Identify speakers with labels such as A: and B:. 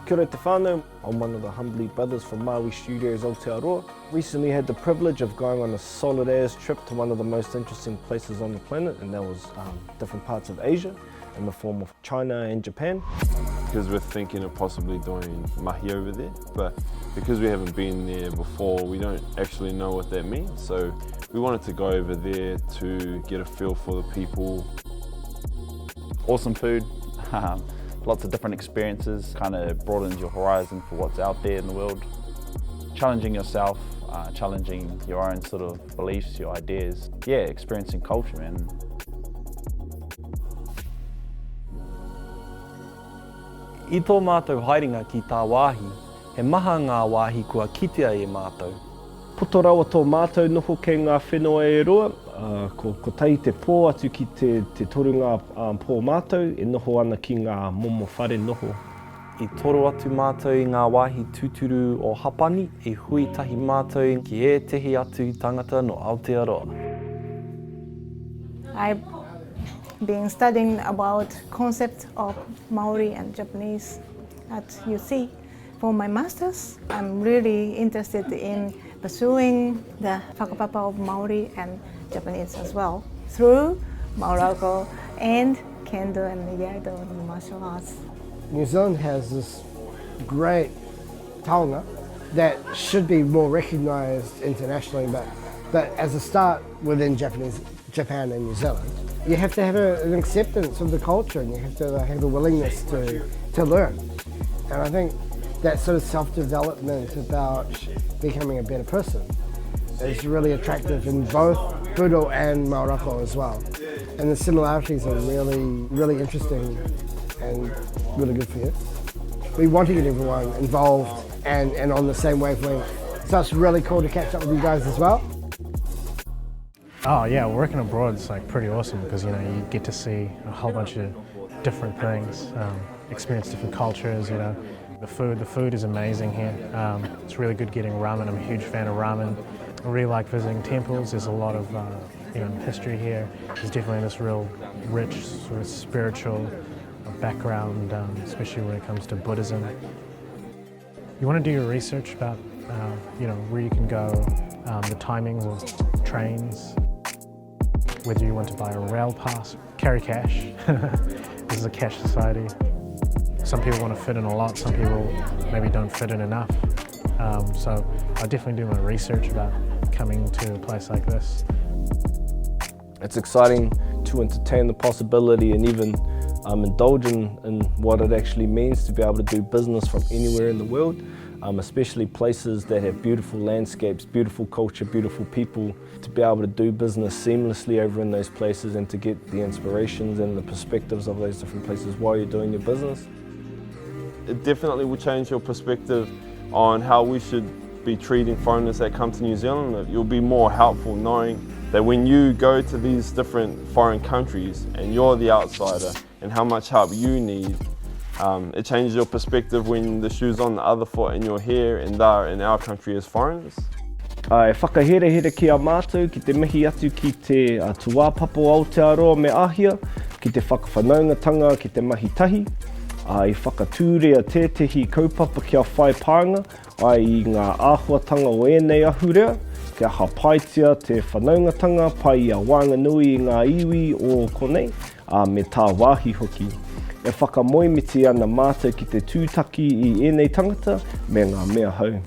A: Kia ora te whānau. I'm one of the Humbly brothers from Māui Studios, Aotearoa. Recently had the privilege of going on a solid-as trip to one of the most interesting places on the planet, and that was different parts of Asia in the form of China and Japan.
B: Because we're thinking of possibly doing mahi over there, but because we haven't been there before, we don't actually know what that means. So we wanted to go over there to get a feel for the people.
C: Awesome food. Lots of different experiences, kind of broadens your horizon for what's out there in the world. Challenging yourself, challenging your own sort of beliefs, your ideas. Yeah, experiencing culture, man.
D: I tō mātou haerenga ki tā wāhi, he maha ngā wāhi kua kitea e mātou.
A: Poto rawa tō mātou noho kei ngā whenua e roa, ko tahi te pō atu ki te torunga pō mātou, e noho ana ki ngā momo whare noho.
D: I toro atu mātou i ngā wāhi tūturu o Hapani, e hui tahi mātou ki e tehi atu tangata no Aotearoa.
E: I've been studying about concept of Māori and Japanese at UC. For my master's, I'm really interested in pursuing the whakapapa of Māori and Japanese as well, through Maorako and Kendo and Iaido and martial arts.
F: New Zealand has this great taonga that should be more recognised internationally, but as a start within Japan and New Zealand, you have to have an acceptance of the culture, and you have to have a willingness to learn. And I think that sort of self-development about becoming a better person is really attractive in both Budo and Maorako as well. And the similarities are really, really interesting and really good for you. We want to get everyone involved and on the same wavelength. So it's really cool to catch up with you guys as well.
G: Oh yeah, working abroad is like pretty awesome because you get to see a whole bunch of different things, experience different cultures. The food is amazing here. It's really good getting ramen. I'm a huge fan of ramen. I really like visiting temples. There's a lot of history here. There's definitely this real rich sort of spiritual background, especially when it comes to Buddhism. You want to do your research about where you can go, the timings of trains, whether you want to buy a rail pass, carry cash. This is a cash society. Some people want to fit in a lot, some people maybe don't fit in enough. So I definitely do my research about coming to a place like this.
A: It's exciting to entertain the possibility and even indulge in what it actually means to be able to do business from anywhere in the world, especially places that have beautiful landscapes, beautiful culture, beautiful people, to be able to do business seamlessly over in those places and to get the inspirations and the perspectives of those different places while you're doing your business.
B: It definitely will change your perspective on how we should be treating foreigners that come to New Zealand. You'll be more helpful knowing that when you go to these different foreign countries and you're the outsider and how much help you need, it changes your perspective when the shoe's on the other foot and you're here and they're in our country as foreigners.
A: E whakahere ki a mātou ki te mihi atu ki te tuāpapo Aotearoa me ahia, ki te whakawhanaungatanga ki te mahi tahi. I whakatūrea tētehi kaupapa kia whai pānga, ai I ngā āhuatanga o ēnei ahurea, kia hapaitia te whanaungatanga pai I a Whanganui I ngā iwi o konei, me tā wāhi hoki. E whakamoemiti ana mātou ki te tūtaki I ēnei tangata me ngā mea hau.